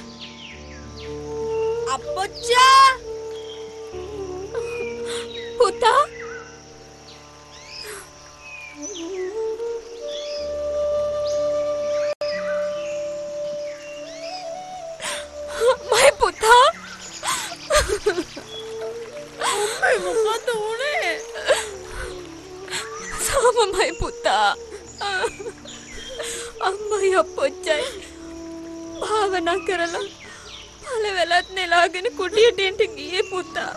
P: අප්පොච්චා පුතා මයි පුතා අම්මයි මොකද උනේ සාමමයි පුතා අම්මයි අප්පොච්චයි භාවනා කරලා පළවෙලත් නෙලාගෙන කුටියට එන්න ගියේ පුතා.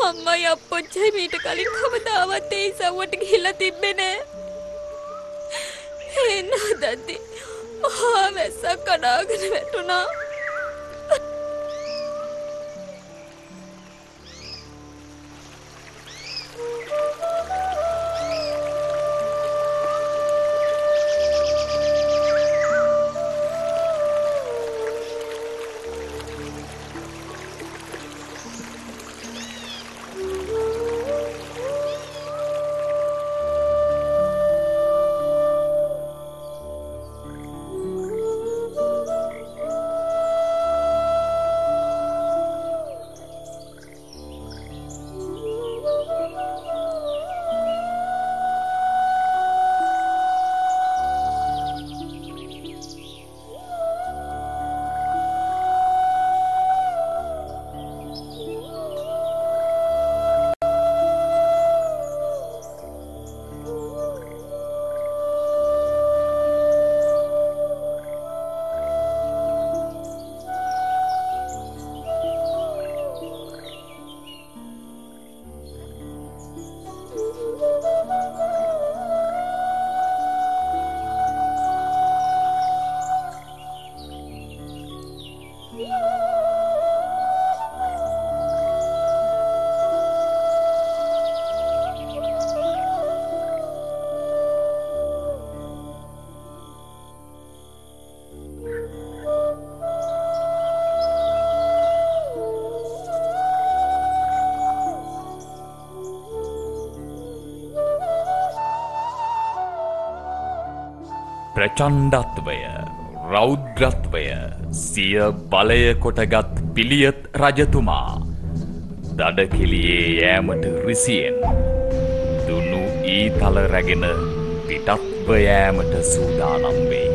P: අම්මයි අප්පොච්චයි මීට කලින් කවදාවත් ඒ ඉසව්වට ගිහිල්ලා තිබ්බේ නෑ. එන්න හදද්දි මහා වැස්සක් කඩාගෙන වැටුණා.
F: ප්‍රචණ්ඩත්වය රෞද්‍රත්වය සිය බලය කොටගත් පිළියත් රජතුමා දඩකෙලියේ යෑමට රිසියෙන් දුනු ඊතල රැගෙන පිටත්ව යෑමට සූදානම් වෙයි.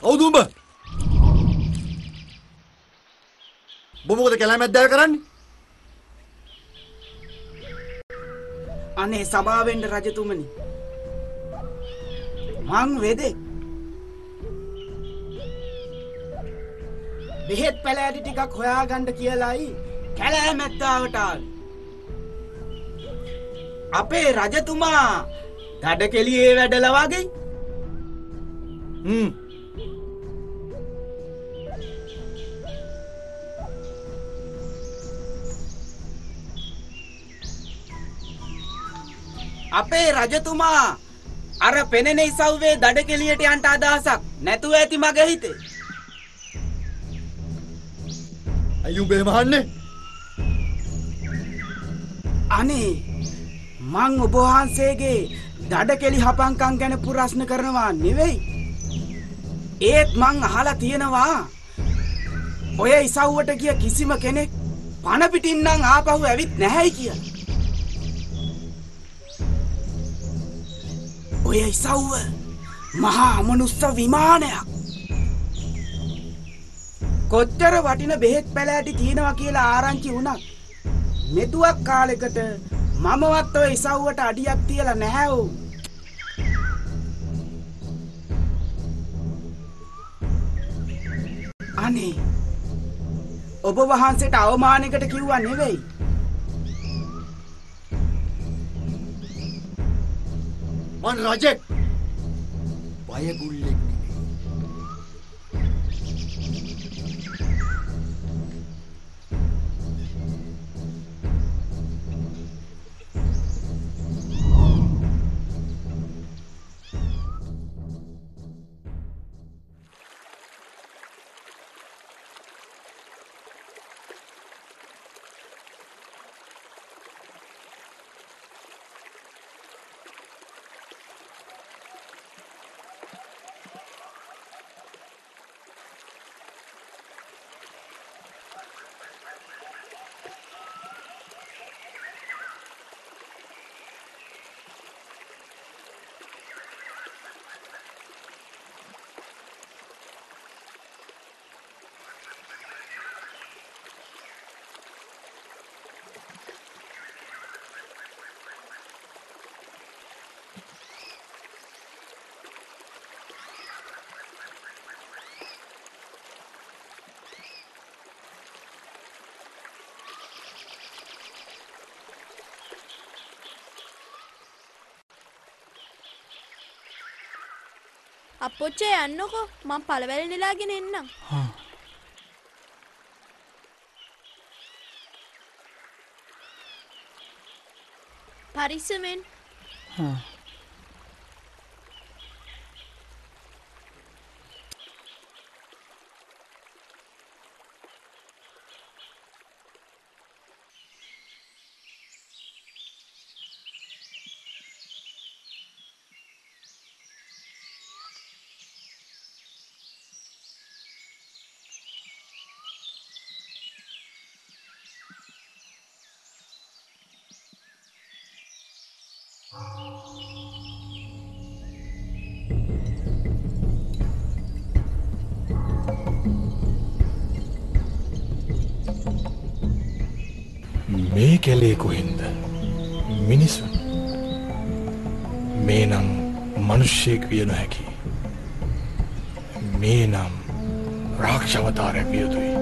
Q: කවුද උඹ? බොමුකද කැලෑමැද්දෑව කරන්නේ?
R: අනේ සභාවෙන්ද රජතුමනි. මං වෙදෙක්. බෙහෙත් පැලෑටි ටිකක් හොයාගන්න කියලායි කැලෑමැද්දාවට ආවේ. අපේ රජතුමා දඩකෙලියේ වැඩලා වගේ. අපේ රජතුමා අර පෙනෙන ඉසව්වේ දඩකෙලියට යන්න අදහසක් නැතුව ඇති මගේ හිතේ.
Q: අයියෝ බේ මහන්නේ.
R: අනේ මං ඔබ වහන්සේගේ දඩකෙලි හපංකම් ගැන ප්‍රශ්න කරනවා නෙවෙයි. ඒත් මං අහලා තියෙනවා ඔය ඉසව්වට ගිය කිසිම කෙනෙක් පණ පිටින් නම් ආපහු ඇවිත් නැහැයි කියලා. ඔය ඉසව්ව මහා මනුස්ස විමානයක්. කොච්චර වටින බෙහෙත් පැලෑටි තියෙනවා කියලා ආරංචි වුණත් මෙතුවක් කාලෙකට මමවත් ඔය ඉසව්වට අඩියක් තියලා නැහැ ඕ. අනේ ඔබ වහන්සේට අවමානයකට කිව්වා නෙවෙයි.
Q: මං රජෙක්. බයගුල්ලෙක් නෙමෙයි.
P: අපොච්චේ යන්නකෝ මං පළවැල් නෙලාගෙන එන්නම්. පරිස්සමෙන්.
S: මේ කැලේ කොහෙන්ද මිනිසුන් මේ නම් මිනිස්සෙක් විය නොහැකි මේ නම් රාක්ෂස අවතාරයක් විය යුතුයි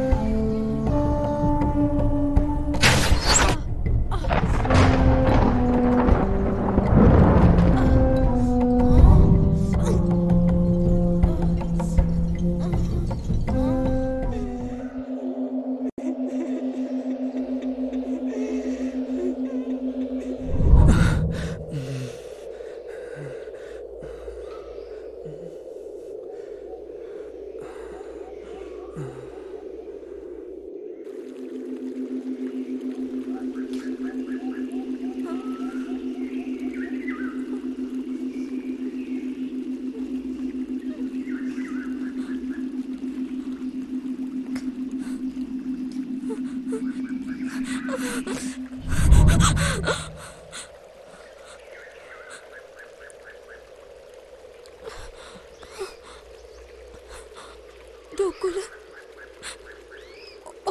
P: දුකුල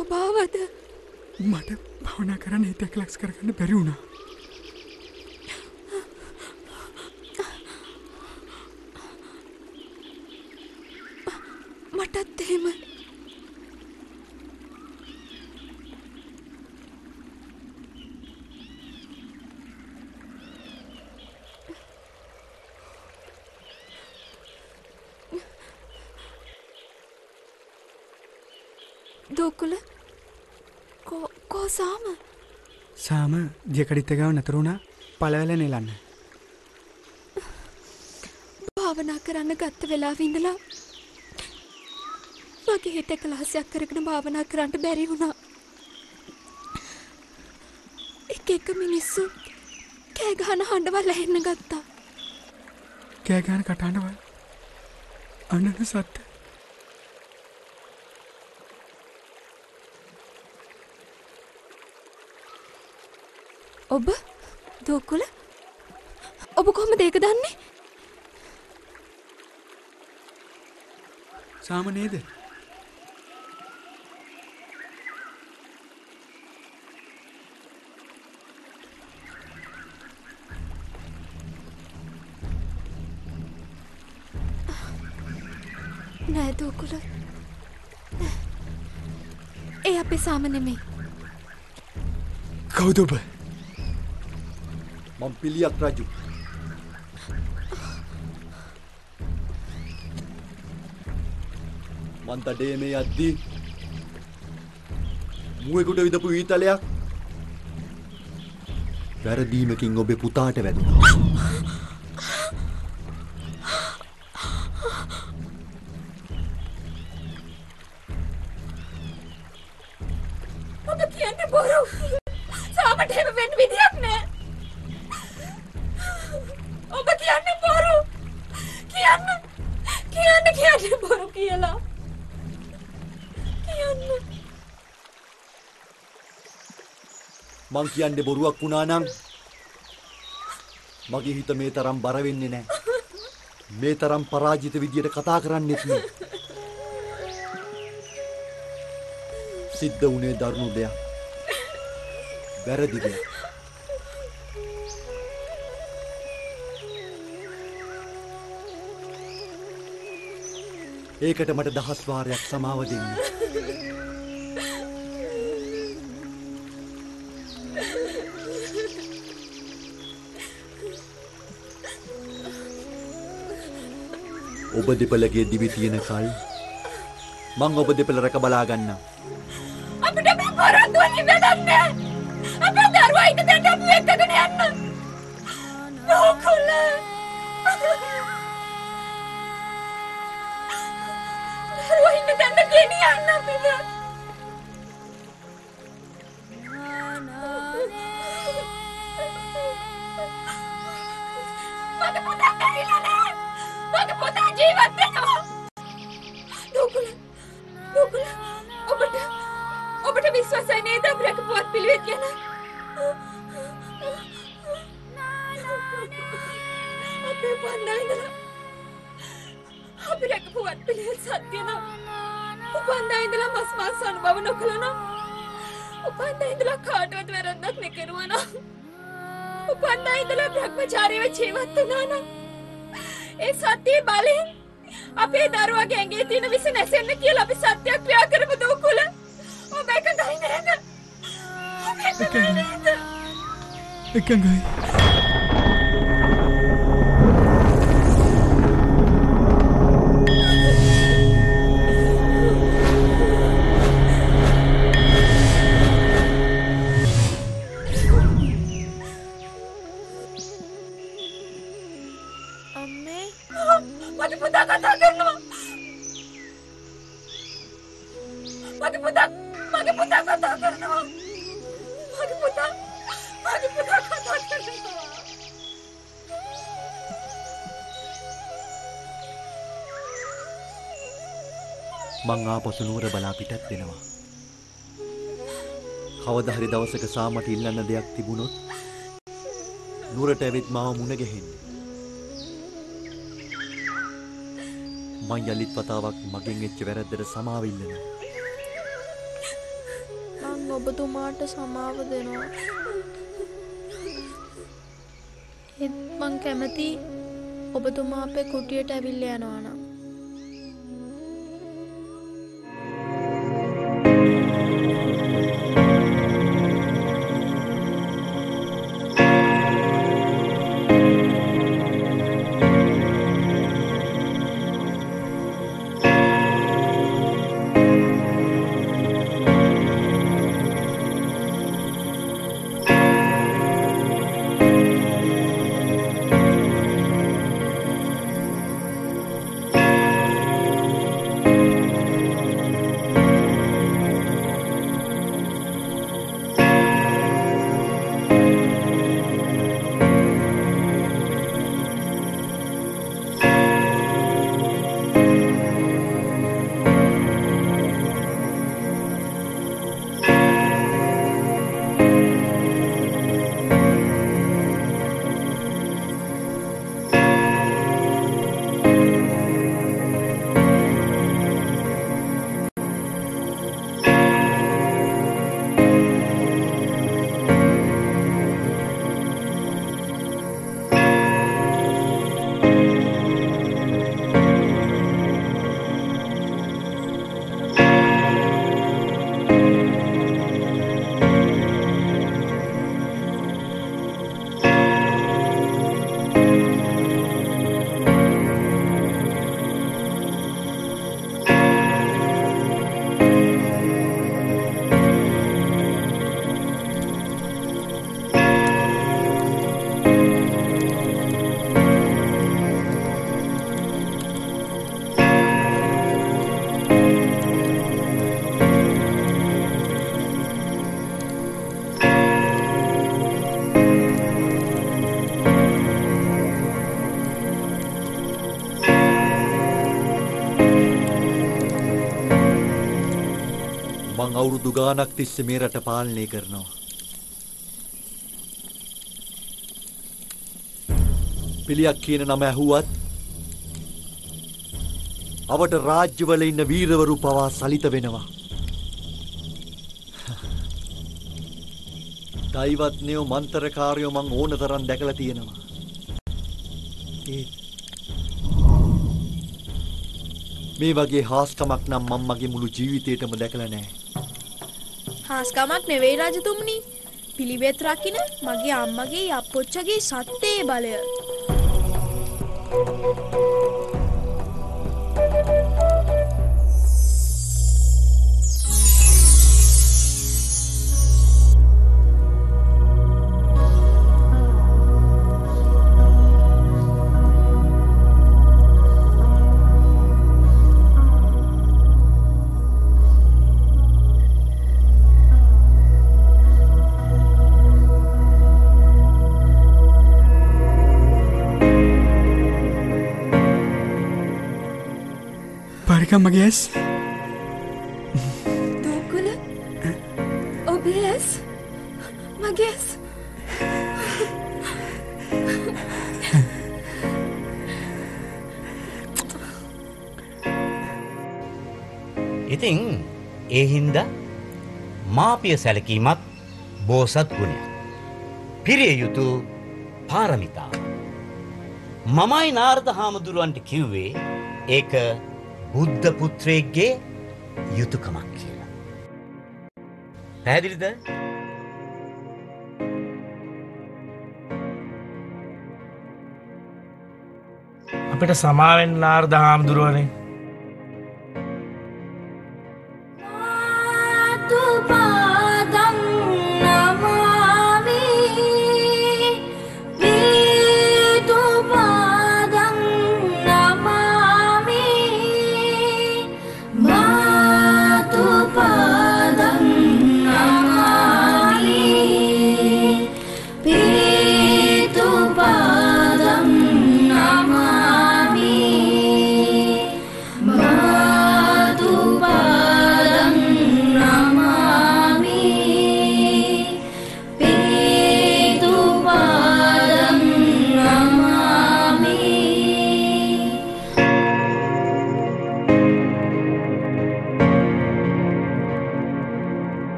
P: ඔබ ආවද?
N: මට භවනා කරන්න හිතක් ලක්ස් කරගන්න බැරි වුණා.
P: මටත් එහෙම. දුකුල කෝ සාම
N: දියකඩිත්ත ගාව නතර වුණා පළවැල නෙලන්න.
P: භාවනා කරන්න ගත්ත වෙලාව ඉඳලා මගේ හිත එකලහසක් කරගෙන භාවනා කරන්න බැරි වුණා. එක මිනිස්සු කෑ ගහන හඬවල් ඇහෙන්න ගත්තා.
N: කෑ ගහන කටහඬවල් අනන සත්‍ය.
P: ඔබ දුකුල ඔබ කොහොමද ඒක දන්නේ?
N: සාම නේද?
P: නෑ දුකුල. ඒ අපේ සාම නෙමෙයි.
N: කවුද ඔබ?
Q: මම පිළියක් රජු. මන් දඩේ මේ යද්දී මුවෙකුට විදපු වීතලයක් වැරදීමකින් ඔබේ පුතාට වැදුණා.
P: ඔබ කියන්නේ බොරු. සාමට එහෙම වෙන්න විදියක් නෑ. ඔබ කියන්නේ බොරු. කියන්නේ බොරු කියලා.
Q: මං කියන්නේ බොරුවක් වුණා නම් මගේ හිත මේ තරම් බර වෙන්නේ නැහැ. මේ තරම් පරාජිත විදියට කතා කරන්නෙත් නෑ. සිද්ධ වුණේ දරුණු දෙයක්. වැරදි දෙයක්. ඒකට මට 10 වාරයක් සමාව දෙන්න. ඔබ දෙපළගේ දිවි තියෙන කල් මං ඔබ දෙපළ රැක බලා ගන්නම්.
P: අපිට මේ පොරොන්දු වලින් වැඩක් නෑ. අපේ දරුවා ඉන්න දෙන්න අපි එක්කගෙන යන්න. දුකුල. දරුවා ඉන්න දෙන්න ගෙනියන්න අපිට. මට පුතා මැරිලා නෑ. මට පුතා ජීවත් වෙනවා. දුකුල. ඔබට විශ්වාසයි නේද අපි රැකපුවත් පිළිවෙත් ගැන? අපේ පන්නා ඉඳලා අපි රැකපුවත් පිළිවෙත් සත්‍ය නම් උපන්දා ඉඳලා මස් මාංශ අනුභව නොකළා නම් උපන්දා ඉඳලා කාටවත් වැරද්දක් නෙකරුවා නම් උපන්දා ඉඳලා භ්‍රමචාරීව ජීවත් වුණා නම් ඒ සත්‍ය බලෙන් අපේ දරුවාගේ ඇඟේ තියෙන විස නැසෙන්න කියලා අපි සත්‍යක්‍රියා කරමු දෝකුල. ඔබ එකඟයි නේද? ඔබ එකඟයි නේද?
N: එකඟයි.
P: මගේ පුතා කතා කරනවා. මගේ පුතා කතා කරනවා. මගේ පුතා කතා කරනවා.
Q: මං ආපසු නුවර බලා පිටත් වෙනවා. කවදා හරි දවසක සාමට ඉල්ලන්න දෙයක් තිබුණොත් නුවරට ඇවිත් මාව මුණ ගැහෙන්න. මං යලිත් වතාවක් මගෙන් එච්ච වැරද්දට සමාව ඉල්ලනවා.
P: මං ඔබතුමාට සමාව දෙනවා. ඒත් මං කැමති ඔබතුමා අපේ කුටියට ඇවිල්ලා යනවා නම්.
Q: මං අවුරුදු ගානක් තිස්සේ මේ රට පාලනය කරනවා. පිළියක් කියන නම ඇහුවත් අවට රාජ්‍යවල ඉන්න වීරවරු පවා සලිත වෙනවා. දෛවඥයෝ මන්තරකාරයෝ මං ඕන තරම් දැකලා තියෙනවා. මේ වගේ හාස්කමක් නම් මම මගේ මුළු ජීවිතේටම දැකලා නැහැ.
P: හාස්කමක් නෙවෙයි රජතුමනි. පිළිවෙත් රකින්න මගේ අම්මගේ අප්පොච්චගේ සත්‍යේ බලය.
N: මගේ ඇස්
P: දෝකුල ඔබේ ඇස් මගේ ඇස්
B: ඉතින් ඒ හින්දා මාපිය සැලකීමත් බෝසත් ගුණයක්. පිරිය යුතු පාරමිතාව. මමයි නාරද හාමුදුරුවන්ට කිව්වේ ඒක බුද්ධ පුත්‍රයෙක්ගේ යුතුයකමක් කියලා. පැහැදිලිද?
E: අපිට සමාවෙන්න නාරද හාමුදුරුවනේ.